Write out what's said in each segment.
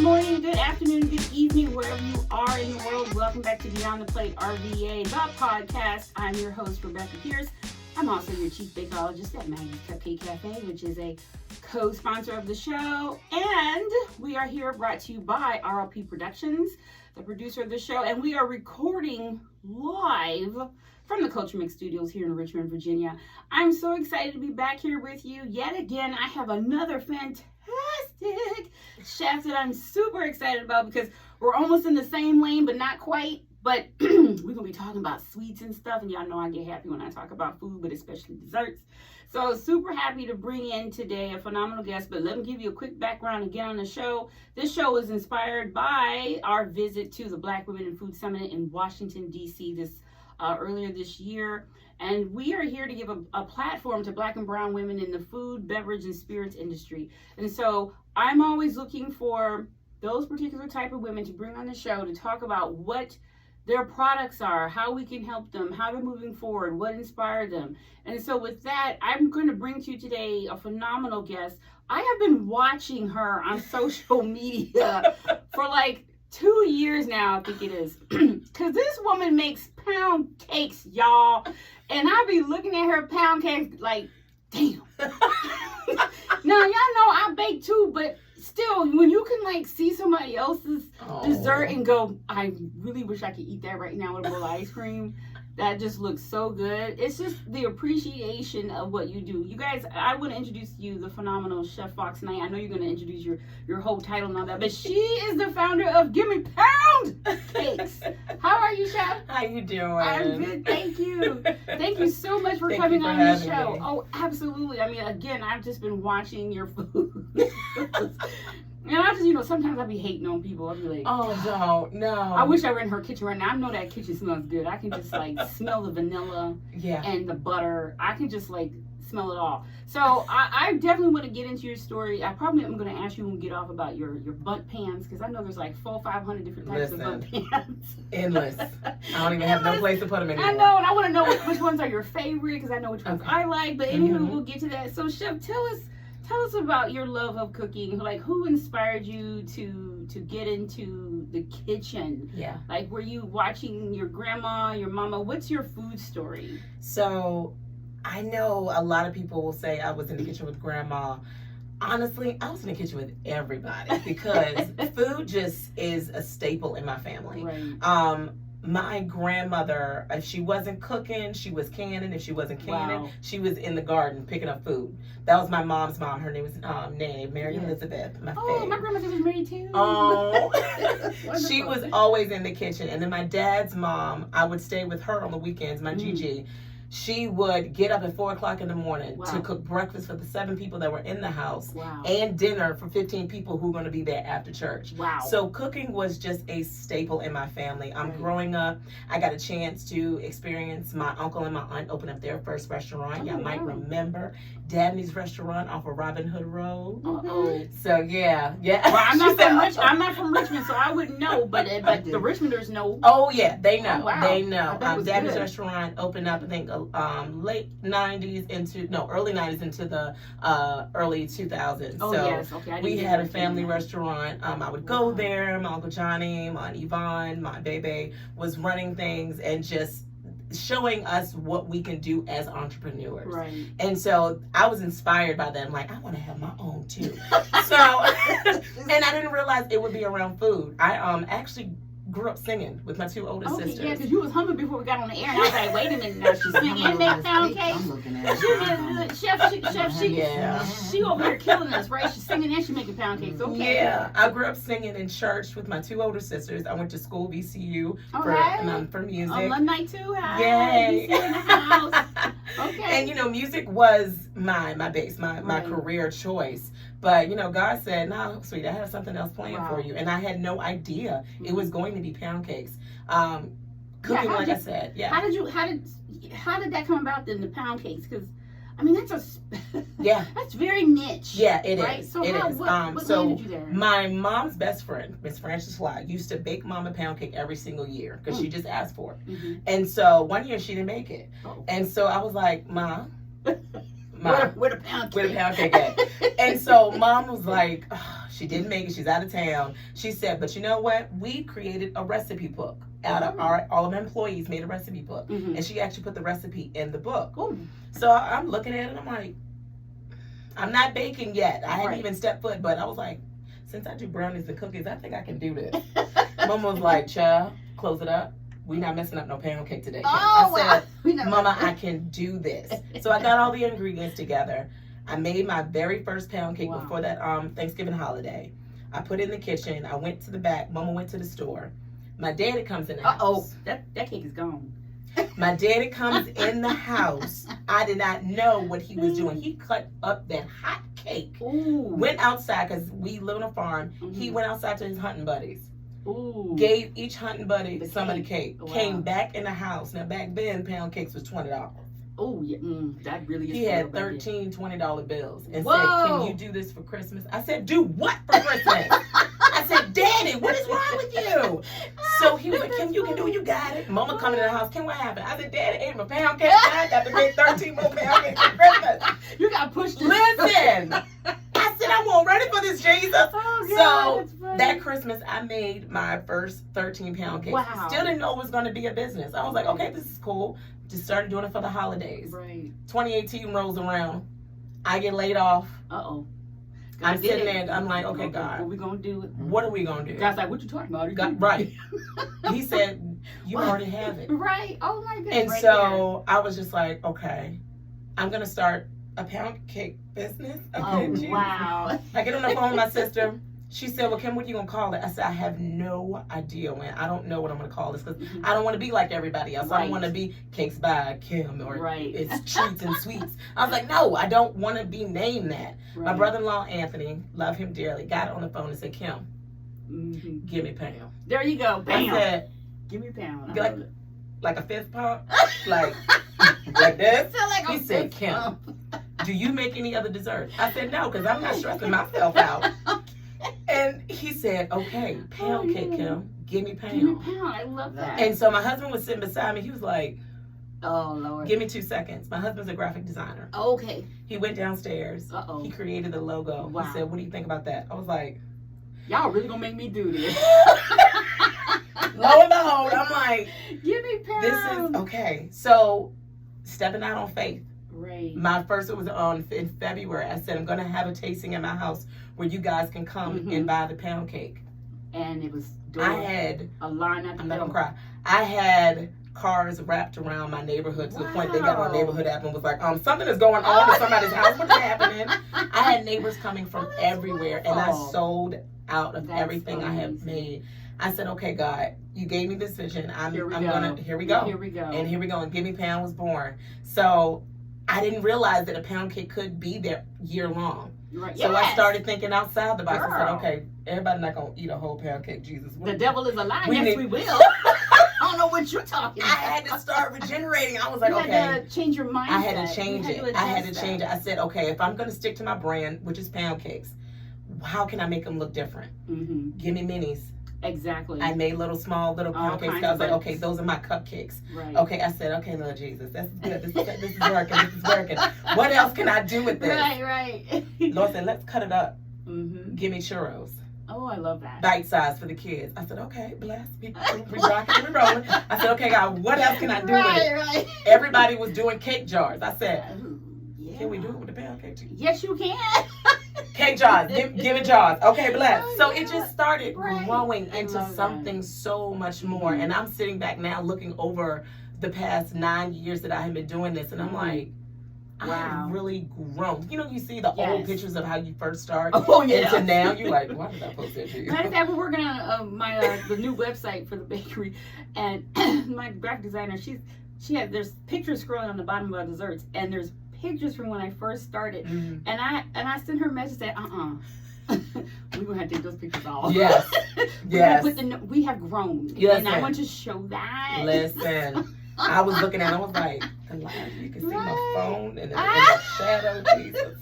morning, good afternoon, good evening, wherever you are in the world. Welcome back to Beyond the Plate RVA, the podcast. I'm your host, Rebekah Pierce. I'm also your chief bakelogist at Maggie's Cupcake Cafe, which is a co-sponsor of the show. And we are here brought to you by RLP Productions, the producer of the show. And we are recording live from the Culture Mix Studios here in Richmond, Virginia. I'm so excited to be back here with you. Yet again, I have another fantastic chef that I'm super excited about because we're almost in the same lane, but not quite. But we're going to be talking about sweets and stuff. And y'all know I get happy when I talk about food, but especially desserts. So super happy to bring in today a phenomenal guest. But let me give you a quick background again on the show. This show was inspired by our visit to the Black Women in Food Summit in Washington, D.C. Earlier this year. And we are here to give a platform to Black and brown women in the food, beverage, and spirits industry. And so I'm always looking for those particular type of women to bring on the show to talk about what their products are, how we can help them, how they're moving forward, what inspired them. And so with that, I'm going to bring to you today a phenomenal guest. I have been watching her on social media for like 2 years now, I think it is. Because this woman makes pound cakes, y'all. And I be looking at her pound cakes like, damn. Now, y'all know I bake too, but still, when you can like see somebody else's dessert and go, I really wish I could eat that right now with a bowl of ice cream. That just looks so good. It's just the appreciation of what you do. You guys, I want to introduce you the phenomenal Chef Fox Knight. I know you're going to introduce your whole title and all that, but she is the founder of Gimme Pound Cakes. How are you, Chef? How you doing? I'm good, thank you. Thank you so much for coming on the show. Me. Oh, absolutely. I mean, again, I've just been watching your food. And I just, sometimes I be hating on people. I be like, oh, no. I wish I were in her kitchen right now. I know that kitchen smells good. I can just like smell the vanilla and the butter. I can just like smell it all. So I definitely want to get into your story. I probably am going to ask you when we get off about your bunt pans, because I know there's like 400-500 different types of bunt pans. Endless. I don't even have no place to put them anymore. I know, and I want to know which ones are your favorite, because I know which ones I like. But anywho, we'll get to that. So Chef, tell us about your love of cooking. Like, who inspired you to get into the kitchen? Yeah. Like, were you watching your grandma, your mama? What's your food story? So, I know a lot of people will say I was in the kitchen with grandma. Honestly, I was in the kitchen with everybody because food just is a staple in my family. Right. My grandmother, if she wasn't cooking, she was canning. If she wasn't canning, she was in the garden picking up food. That was my mom's mom. Her name was Mary Elizabeth. My grandmother was married too. Oh, she was always in the kitchen. And then my dad's mom, I would stay with her on the weekends, my Gigi. She would get up at 4 o'clock in the morning to cook breakfast for the 7 people that were in the house and dinner for 15 people who were going to be there after church. Wow. So cooking was just a staple in my family. Growing up, I got a chance to experience my uncle and my aunt open up their first restaurant. Y'all might remember Dabney's restaurant off of Robin Hood Road. So yeah. Well, I'm not from Richmond, so I wouldn't know, but the Richmonders know. Oh yeah, they know. Oh, wow. They know. Dabney's good. Restaurant opened up, I think, early 90s into the early 2000s. Oh, so yes. Okay. we had a family restaurant. I would go there. My Uncle Johnny, my Aunt Yvonne, my baby was running things and just showing us what we can do as entrepreneurs. Right. And so I was inspired by that. I'm like, I want to have my own too. So, and I didn't realize it would be around food. I actually grew up singing with my 2 older sisters. Yeah, because you was hungry before we got on the air, and I was like, wait a minute, now she's singing and make pound cakes. I'm looking at it. She over here killing us, right? She's singing and she's making pound cakes. Okay. Yeah, I grew up singing in church with my 2 older sisters. I went to school, VCU, for music. Alumni too. Hi. Yay. VCU in the house. Okay. And music was my base, my career choice. But God said, "No, sweet, I have something else planned for you," and I had no idea it was going to be pound cakes. Cooking, like I said, yeah. How did that come about then, the pound cakes? Because I mean, that's that's very niche. Yeah, it right? is. So it how, is. What so landed you there? My mom's best friend, Miss Frances Fly, used to bake Mom a pound cake every single year because she just asked for it. Mm-hmm. And so one year she didn't make it, and so I was like, Mom. Where the pound cake? Where the pound cake at? And so Mom was like, She didn't make it. She's out of town. She said, but you know what? We created a recipe book. Out of all of our employees made a recipe book. And she actually put the recipe in the book. So I'm looking at it and I'm like, I'm not baking yet. I hadn't even stepped foot, but I was like, since I do brownies and cookies, I think I can do this. Mama was like, child, close it up. We not messing up no pound cake today. I said, Mama, I can do this. So I got all the ingredients together. I made my very first pound cake before that Thanksgiving holiday. I put it in the kitchen. I went to the back. Mama went to the store. My daddy comes in the house. That cake is gone. My daddy comes in the house. I did not know what he was doing. He cut up that hot cake. Went outside because we live on a farm. He went outside to his hunting buddies. Gave each hunting buddy some of the cake. Came back in the house. Now back then, pound cakes was $20. Oh yeah, that really is. He had $13, $20 bills and said, "Can you do this for Christmas?" I said, "Do what for Christmas?" I said, "Daddy, what is wrong with you?" So he was like, "Kim, you can do it. You got it." Mama coming in the house. Kim, what happened? I said, "Daddy ate my pound cake. I got to make 13 more pound cakes for Christmas." You got pushed. Listen, I said I wasn't ready for this, Jesus. So that Christmas, I made my first 13-pound cake. Still didn't know it was going to be a business. I was like, okay, this is cool. Just started doing it for the holidays. 2018 rolls around. I get laid off. I'm sitting there. I'm like, okay, God. What are we going to do? What are we going to do? God's like, what you talking about? Right. He said, you already have it. Right. Oh, my goodness. And so I was just like, okay, I'm going to start a pound cake business. Okay, wow. I get on the phone with my sister. She said, well, Kim, what are you going to call it? I said, I have no idea, man. I don't know what I'm going to call this because I don't want to be like everybody else. I don't want to be Cakes by Kim or it's Treats and Sweets. I was like, no, I don't want to be named that. My brother-in-law, Anthony, love him dearly, got on the phone and said, Kim, give me Pound. There you go. Bam. I said, give me Pound. Like a fist pump? like this? He said, Kim, do you make any other dessert? I said, no, because I'm not stressing myself out. And he said, okay, pound cake, Kim. Give me Pound. Give me Pound. I love that. And so my husband was sitting beside me. He was like, oh, Lord. Give me 2 seconds. My husband's a graphic designer. Okay. He went downstairs. He created the logo. He said, what do you think about that? I was like, y'all really gonna make me do this. Lo and behold, I'm like, give me Pound. This is, okay. So, stepping out on faith. Right. My first, it was in February. I said, I'm going to have a tasting in my house where you guys can come and buy the pound cake. And it was I had a line at the I'm not going to cry. I had cars wrapped around my neighborhood to the point they got on a neighborhood app and was like, something is going on in somebody's house. What is happening? I had neighbors coming from everywhere, and I sold out of everything I have made. I said, okay, God, you gave me this vision. Here we go. And here we go. And Gimme Pound was born. So I didn't realize that a pound cake could be there year long. Right. So I started thinking outside the box. I said, okay, everybody's not going to eat a whole pound cake, Jesus. The devil is a lie. Yes, we will. I don't know what you're talking about. I had to start regenerating. I was like, okay. You had to change your mindset. I had to change it. I said, okay, if I'm going to stick to my brand, which is pound cakes, how can I make them look different? Give me minis. Exactly. I made small little pound cakes. I was like, okay, those are my cupcakes. Right. Okay, I said, okay, Lord Jesus, that's good. This is working. This is working. What else can I do with this? Right. Lord said, let's cut it up. Give me churros. Oh, I love that. Bite size for the kids. I said, okay, bless. We rocking, we rolling. I said, okay, God, what else can I do with it? Right. Everybody was doing cake jars. I said, can we do it with the pound cake? Yes, you can. Cake jars. Give it jars. Okay, bless. So it just started growing into something so much more. And I'm sitting back now looking over the past 9 years that I have been doing this. And I'm like, I have really grown. You know, you see the old pictures of how you first started. Into now, you're like, why did I post that to you? Matter of fact, we're working on the new website for the bakery. And my graphic designer, there's pictures scrolling on the bottom of our desserts. And there's pictures from when I first started, and I sent her a message that we're gonna have to take those pictures off. Yes. We have grown. And I want to show that. Listen, I was looking at it, I was like, you can see my phone and the shadow. Jesus.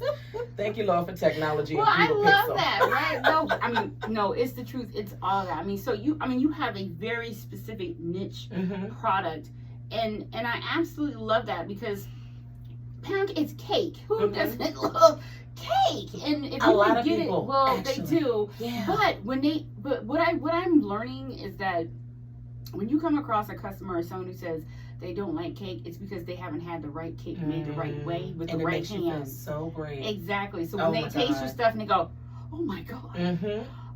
Thank you, Lord, for technology. Well, I love that, right? No, it's the truth. It's all that. So you have a very specific niche product, and I absolutely love that because pound, it's cake. Who doesn't love cake? And if a lot of people. Well, actually, they do. Yeah. But what I'm learning is that when you come across a customer or someone who says they don't like cake, it's because they haven't had the right cake made the right way with the right hands. So great. Exactly. So when they taste your stuff and they go, oh my God.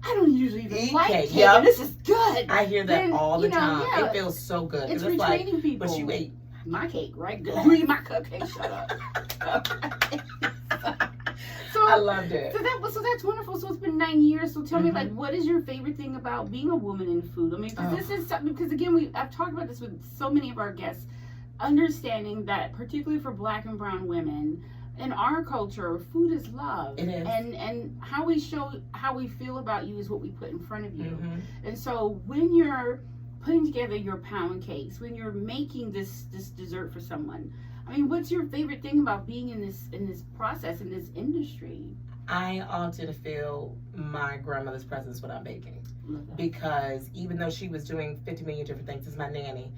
I don't usually even like cake. And this is good. I hear that all the time. Yeah, it feels so good. It's retraining people. But you ate my cake, right? Good. You eat my cupcake. Shut up. So I loved it. So that's wonderful. So it's been 9 years. So tell me, like, what is your favorite thing about being a woman in food? I mean, because this is something. Because again, I've talked about this with so many of our guests. Understanding that, particularly for Black and brown women, in our culture, food is love. It is. And how we show how we feel about you is what we put in front of you. And so when you're putting together your pound cakes, when you're making this dessert for someone, I mean, what's your favorite thing about being in this process, in this industry? I often feel my grandmother's presence when I'm baking. Because even though she was doing 50 million different things as my nanny,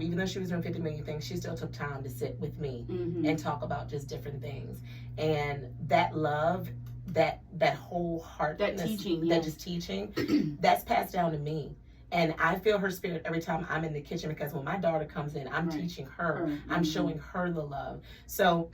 even though she was doing 50 million things, she still took time to sit with me and talk about just different things. And that love, that whole heart, that teaching, that's passed down to me. And I feel her spirit every time I'm in the kitchen, because when my daughter comes in, I'm teaching her, I'm showing her the love. So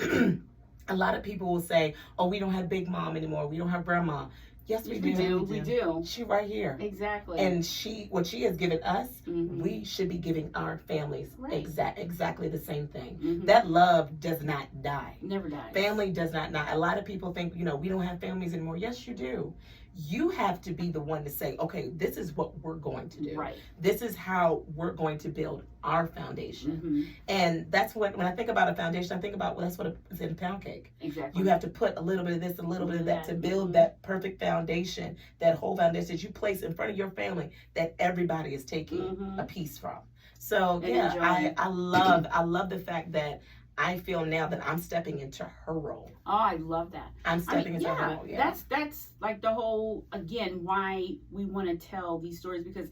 a lot of people will say, oh, we don't have Big Mom anymore, we don't have Grandma. Yes, we do. We do. She right here. Exactly. And what she has given us, we should be giving our families exactly the same thing. That love does not die. Never dies. Family does not die. A lot of people think, we don't have families anymore. Yes, you do. You have to be the one to say, okay, this is what we're going to do. Right. This is how we're going to build our foundation. And that's when I think about a foundation, I think about, that's what it's in a pound cake. Exactly. You have to put a little bit of this, a little bit of that to build that perfect foundation, that whole foundation that you place in front of your family that everybody is taking a piece from. So I love the fact that I feel now that I'm stepping into her role. Oh, I love that. I'm stepping into her role. Yeah. That's like the whole, again, why we want to tell these stories, because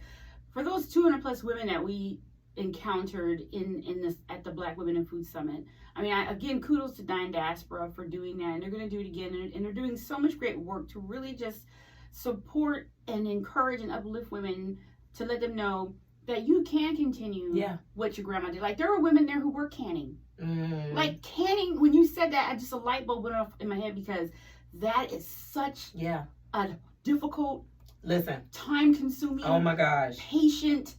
for those 200 plus women that we encountered in this at the Black Women in Food Summit, I mean, again, kudos to Dine Diaspora for doing that, and they're going to do it again, and they're doing so much great work to really just support and encourage and uplift women, to let them know that you can continue what your grandma did. Like, there are women there who were canning. Like, canning, when you said that, just a light bulb went off in my head, because that is such a difficult, time-consuming, oh my gosh, patient,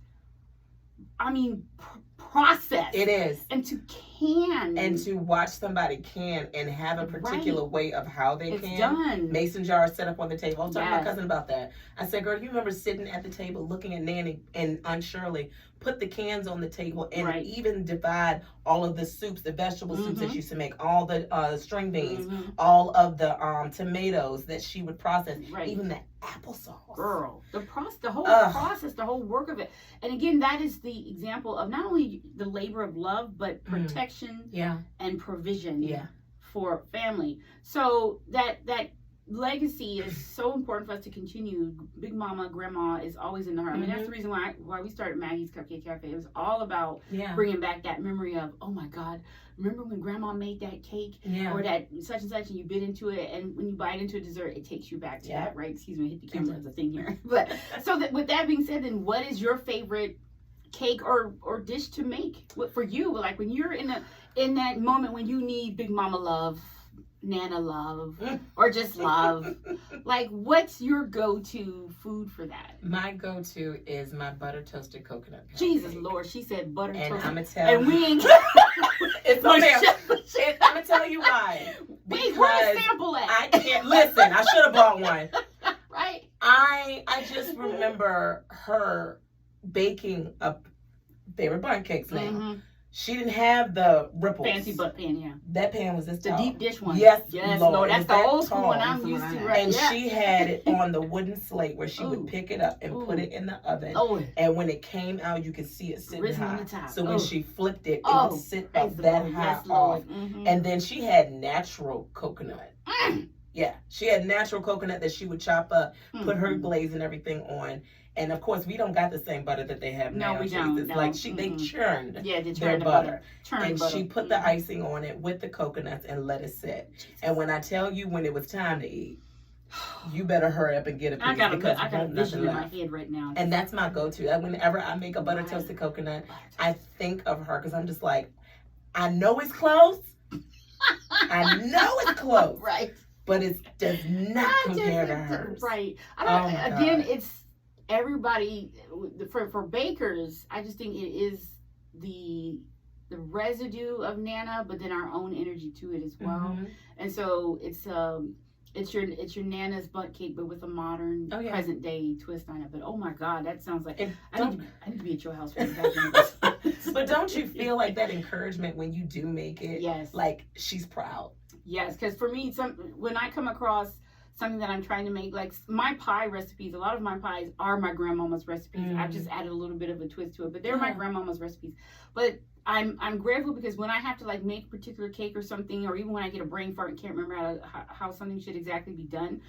process. It is. And to can. And to watch somebody can and have a particular way of how they can. It's done. Mason jars set up on the table. I was talking to my cousin about that. I said, girl, do you remember sitting at the table looking at Nanny and Aunt Shirley put the cans on the table and even divide all of the soups, the vegetable soups that she used to make, all the string beans, all of the tomatoes that she would process, even the applesauce. Girl, the whole process, the whole work of it. And again, that is the example of not only the labor of love, but protection and provision for family. So that legacy is so important for us to continue. Big Mama, Grandma is always in the heart. I mean, that's the reason why we started Maggie's Cupcake Cafe. It was all about bringing back that memory of, oh my God, remember when Grandma made that cake or that such and such, and you bit into it, and when you bite into a dessert, it takes you back to that, right? Excuse me, I hit the camera as a thing here. But so with that being said, then what is your favorite cake or dish to make? What for you? Like, when you're in that moment when you need Big Mama love, Nana love, or just love, like, what's your go-to food for that? My go-to is my butter toasted coconut pound Jesus cake. Lord, she said butter toasted. And I'm gonna tell you, and we ain't. It's on there. I'm gonna tell you why. Wait, where's the sample at? I can't listen. I should have bought one. Right. I just remember her baking a favorite bun cakes now. She didn't have the ripples. Fancy butt pan, That pan was this tall. The deep dish one. Yes, Lord. That's the old school one I'm used to, right? And she had it on the wooden slate where she would pick it up and put it in the oven. And when it came out, you could see it sitting high. The top. So when she flipped it, it would sit up that high off. And then she had natural coconut. Yeah, she had natural coconut that she would chop up, put her glaze and everything on. And of course, we don't got the same butter that they have now. No, we don't. It's like they churned their butter. And she put the icing on it with the coconuts and let it sit. And when I tell you, when it was time to eat, you better hurry up and get a piece. I got because a vision in my head right now. And that's my go-to. Whenever I make a butter toasted coconut, I think of her because I'm just like, I know it's close. I know it's close. Right. But it does not compare to hers. Right. Again, it's everybody, for bakers, I just think it is the residue of Nana, but then our own energy to it as well. Mm-hmm. And so it's your Nana's butt cake, but with a modern present day twist on it. But oh my God, that sounds like I need to be at your house for that. But don't you feel like that encouragement when you do make it? Yes. Like she's proud. Yes, because for me, when I come across something that I'm trying to make, like my pie recipes, a lot of my pies are my grandmama's recipes. Mm. I've just added a little bit of a twist to it, but they're my grandmama's recipes. But I'm grateful because when I have to like make a particular cake or something, or even when I get a brain fart and can't remember how something should exactly be done,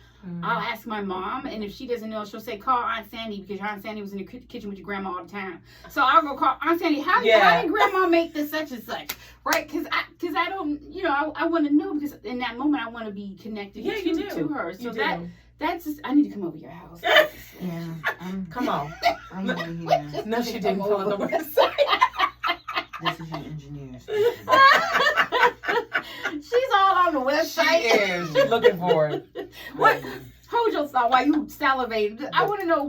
I'll ask my mom, and if she doesn't know, she'll say, call Aunt Sandy, because Aunt Sandy was in the kitchen with your grandma all the time. So I'll go call Aunt Sandy, how did grandma make this such and such? Right? Because I don't, I want to know, because in that moment I want to be connected to her. So that's just, I need to come over your house. Yeah. Come on. I'm over here. No, she didn't pull on the website. This is your engineers. She's all on the website. She is. She's looking for it. What? Hold your thought while you salivate. I want to know,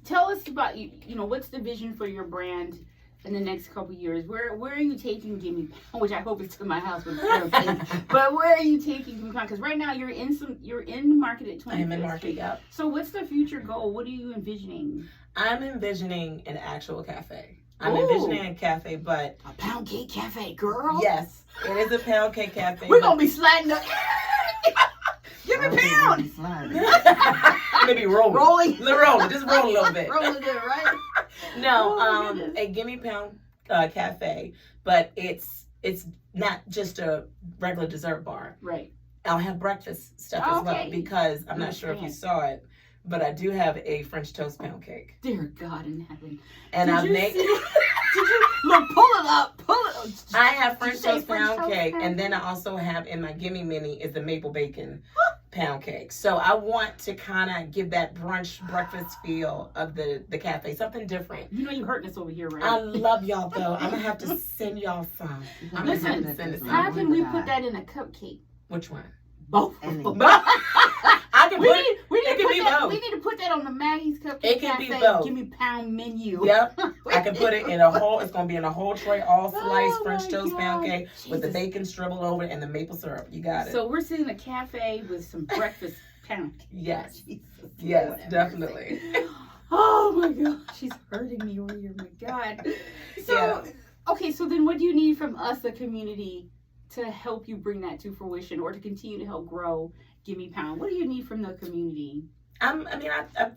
tell us about, what's the vision for your brand in the next couple of years? Where are you taking Gimme Pound, which I hope is to my house with but where are you taking Gimme Pound? Because right now you're in the market at 20. I am in market, yep. So what's the future goal? What are you envisioning? I'm envisioning an actual cafe. I'm envisioning a cafe, but... A pound cake cafe, girl? Yes, it is a pound cake cafe. We're going to be sliding up. Give me Pound! Maybe rolling. Just roll a little bit. Rolling it, right? No, a Gimme Pound cafe, but it's not just a regular dessert bar. Right. I'll have breakfast stuff as well, because I'm not sure if you saw it, but I do have a French toast pound cake. Dear God in heaven. And I've made... Look, pull it up. I have French toast pound cake, and then I also have in my Gimme Mini is the maple bacon pound cake. So I want to kind of give that brunch breakfast feel of the cafe, something different. You hurting us over here, right? I love y'all though. I'm gonna have to send y'all some. Listen, how can we put that in a cupcake? Which one? Both. I can we need to put that on the Maggie's Cupcake Cafe Gimme Pound menu. Yep. I can put it in it's going to be in a whole tray, all sliced French toast pound cake with the bacon scribbled over it and the maple syrup. You got it. So we're sitting in a cafe with some breakfast pound cake. Yes. Yes, definitely. Oh my God. She's hurting me over here. My God. So, okay, so then what do you need from us, the community, to help you bring that to fruition or to continue to help grow Gimme Pound? What do you need from the community? I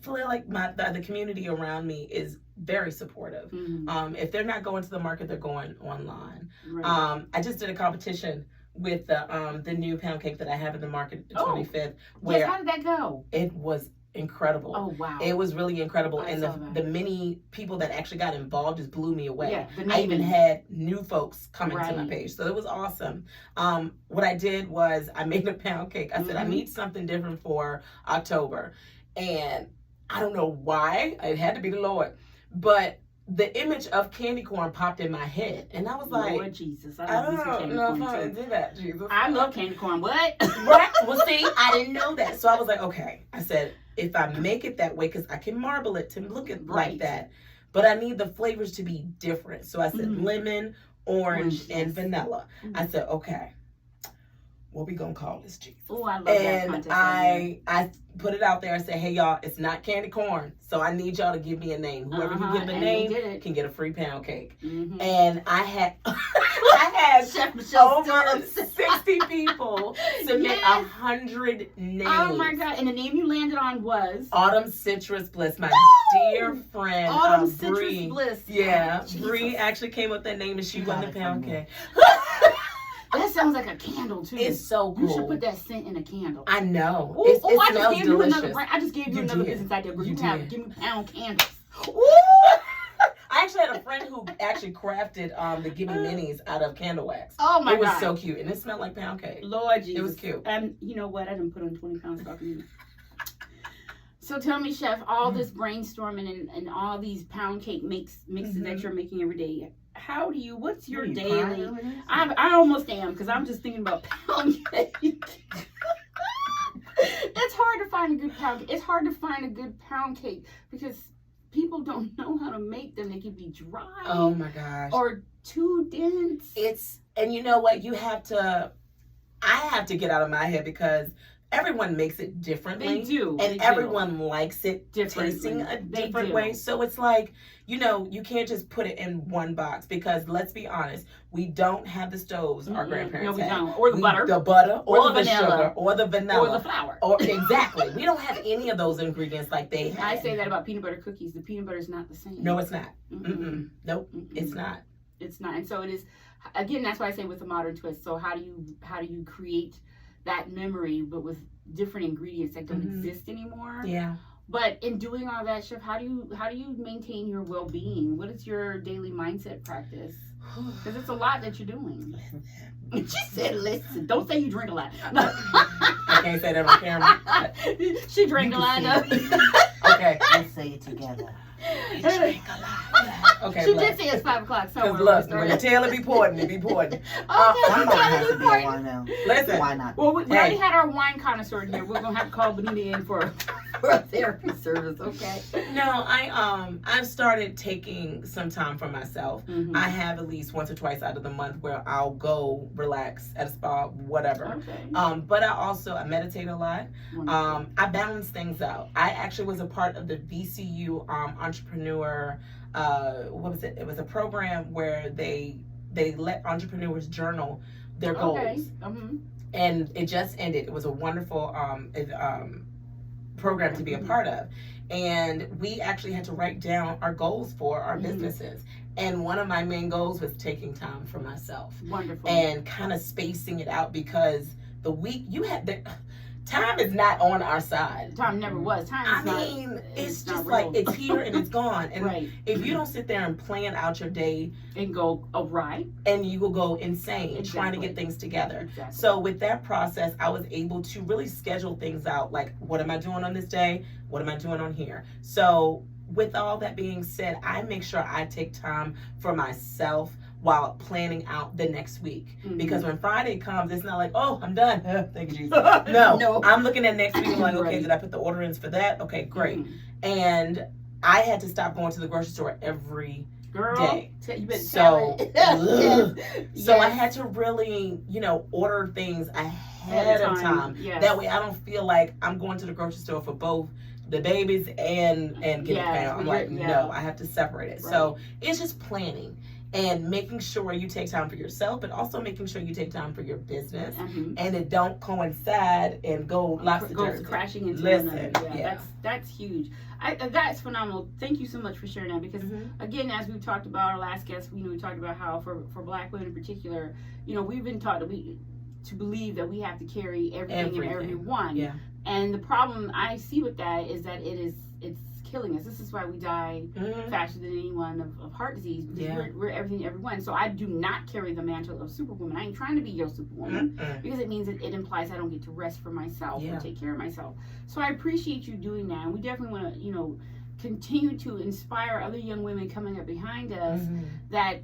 feel like the community around me is very supportive. Mm-hmm. If they're not going to the market, they're going online. Right. I just did a competition with the new pound cake that I have in the market, the 25th. Yes, how did that go? It was incredible. Oh, wow. It was really incredible. And the many people that actually got involved just blew me away. Yeah, I even had new folks coming to my page. So it was awesome. What I did was I made a pound cake. I said, I need something different for October. And I don't know why. It had to be the Lord. But the image of candy corn popped in my head. And I was like, Lord Jesus, I don't know if I did that, Jesus. I love candy corn. What? Right? Well, see, I didn't know that. So I was like, okay. I said, if I make it that way, because I can marble it to look like that, but I need the flavors to be different. So I said lemon, orange, and vanilla. I said, okay, what we gonna call this, Jesus? Oh, I love that contest. And I put it out there. I said, hey y'all, it's not candy corn, so I need y'all to give me a name. Whoever can give a name can get a free pound cake. And I had over 60 people submit 100 names. Oh my God! And the name you landed on was Autumn Citrus Bliss, my dear friend. Autumn Citrus Bliss. Yeah, Bree actually came up with that name, and she won the pound cake. That sounds like a candle too. It's so cool. You should put that scent in a candle. I know. It smells delicious. I just gave you another business idea. You have Gimme Pound candles. I actually had had a friend who actually crafted the Gimme Minis out of candle wax. Oh my God. It was so cute. And it smelled like pound cake. Lord Jesus. It was cute. And you know what? I didn't put on 20 pounds talking. So tell me, Chef, all this brainstorming and all these pound cake mixes that you're making every day. What's your daily? I almost am, because I'm just thinking about pound cake. It's hard to find a good pound cake. It's hard to find a good pound cake because people don't know how to make them. They can be dry. Oh my gosh. Or too dense. And you know what? I have to get out of my head because everyone makes it differently. They do. And everyone likes it tasting a different way. So it's like, you can't just put it in one box because let's be honest, we don't have the stoves our grandparents had. No, we don't. Or the butter. The butter, or the vanilla, sugar, or the vanilla. Or the flour. Exactly. We don't have any of those ingredients like they have. I say that about peanut butter cookies. The peanut butter is not the same. No, it's not. Nope, it's not. It's not. And so it is, again, that's why I say with a modern twist. So how do you create that memory, but with different ingredients that don't exist anymore? Yeah. But in doing all that, Chef, how do you maintain your well-being? What is your daily mindset practice? Because it's a lot that you're doing. She said, listen. Don't say you drink a lot. I can't say that on camera. She drank a lot. Okay. Let's say it together. You drink a lot. Okay, she did say it's 5 o'clock somewhere. Because look, when you tell it be pouring, it be pouring. Somebody has to be a wine now. Listen. Why not? Well, we already had our wine connoisseur here. We're going to have to call Benita in for a therapy service, okay? No, I've started taking some time for myself. I have at least once or twice out of the month where I'll go relax at a spa, whatever. Okay. But I meditate a lot. I balance things out. I actually was a part of the VCU entrepreneur. What was it? It was a program where they let entrepreneurs journal their goals. Okay. And it just ended. It was a wonderful program to be a part of. And we actually had to write down our goals for our businesses. And one of my main goals was taking time for myself. Wonderful. And kind of spacing it out because the week time is not on our side. Time never was. It's just like it's here and it's gone. And if you don't sit there and plan out your day and go right, and you will go insane trying to get things together. So with that process, I was able to really schedule things out. Like, what am I doing on this day? What am I doing on here? So with all that being said, I make sure I take time for myself while planning out the next week. Because when Friday comes, it's not like, oh, I'm done. Thank you, Jesus. No, I'm looking at next week and like, okay, did I put the order in for that? Okay, great. And I had to stop going to the grocery store every day. You better so I had to really, order things ahead of time. That way I don't feel like I'm going to the grocery store for both the babies and Gimme Pound. I'm like, no, I have to separate it. So it's just planning. And making sure you take time for yourself, but also making sure you take time for your business, and it don't coincide and go crashing into another. That's huge. That's phenomenal. Thank you so much for sharing that because again, as we've talked about our last guest, we talked about how for Black women in particular, we've been taught to believe that we have to carry everything. And everyone. Yeah. And the problem I see with that is that it's killing us. This is why we die faster than anyone of heart disease because we're everything, everyone. So I do not carry the mantle of Superwoman. I ain't trying to be your Superwoman because it means it implies I don't get to rest for myself or take care of myself. So I appreciate you doing that. And we definitely want to, continue to inspire other young women coming up behind us that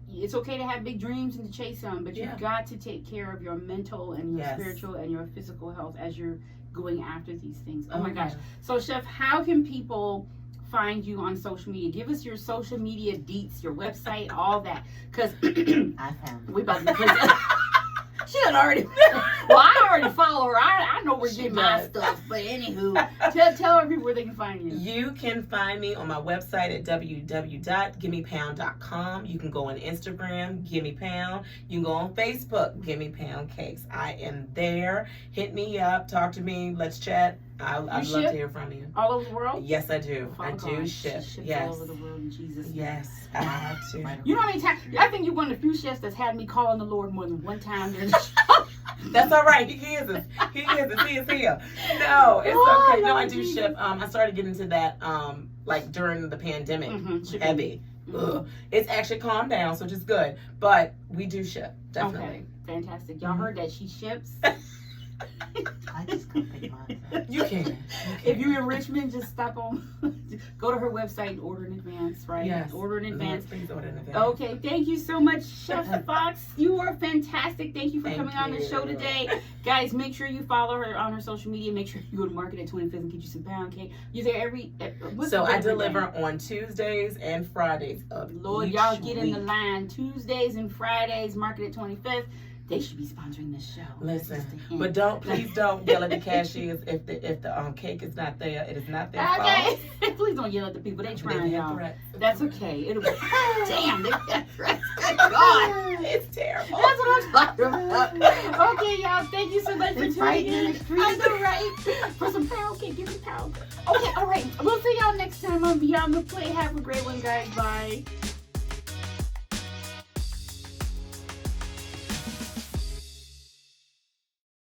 it's okay to have big dreams and to chase them, but you've got to take care of your mental and your spiritual and your physical health as you're going after these things. Oh my gosh. So Chef, how can people find you on social media? Give us your social media deets, your website, all that. Because I found we about to she done already. Well, I already follow her. I know where to get my stuff. But anywho, tell everybody where they can find you. You can find me on my website at www.gimmepound.com. You can go on Instagram, Gimme Pound. You can go on Facebook, Gimme Pound Cakes. I am there. Hit me up. Talk to me. Let's chat. I'd love to hear from you. All over the world? Yes, I do. I do ship. Yes. All over the world in Jesus' name. Yes, I have to. You know how many times? I think you're one of the few chefs that's had me call on the Lord more than one time during the show. That's all right. He hears us. He hears us. He is here. No, it's okay. No, I do ship. I started getting into that like during the pandemic. Heavy. ugh. It's actually calmed down, so which is good. But we do ship, definitely. Okay, fantastic. Y'all heard that she ships? I just come pick mine up. You can. If you're in Richmond, just stop on, go to her website and order in advance, right? Yes. Order in advance. Please order in advance. Okay, thank you so much, Chef Fox. You are fantastic. Thank you for coming on the show today. Guys, make sure you follow her on her social media. Make sure you go to Market at 25th and get you some pound cake. You're there I deliver on Tuesdays and Fridays of Lord, each y'all get in the week. line. Tuesdays and Fridays, Market at 25th. They should be sponsoring this show. Listen, Just a hint. but please don't yell at the cashiers if the cake is not there. It is not their fault. Okay. Please don't yell at the people. They trying, y'all. That's okay. It'll be. Damn, they got threats. Good God. It's terrible. That's what I'm talking about. Okay, y'all. Thank you so much for tuning in. I know, right? For some pound cake, give me pound. Okay, all right. We'll see y'all next time on Beyond the Plate. Have a great one, guys. Bye.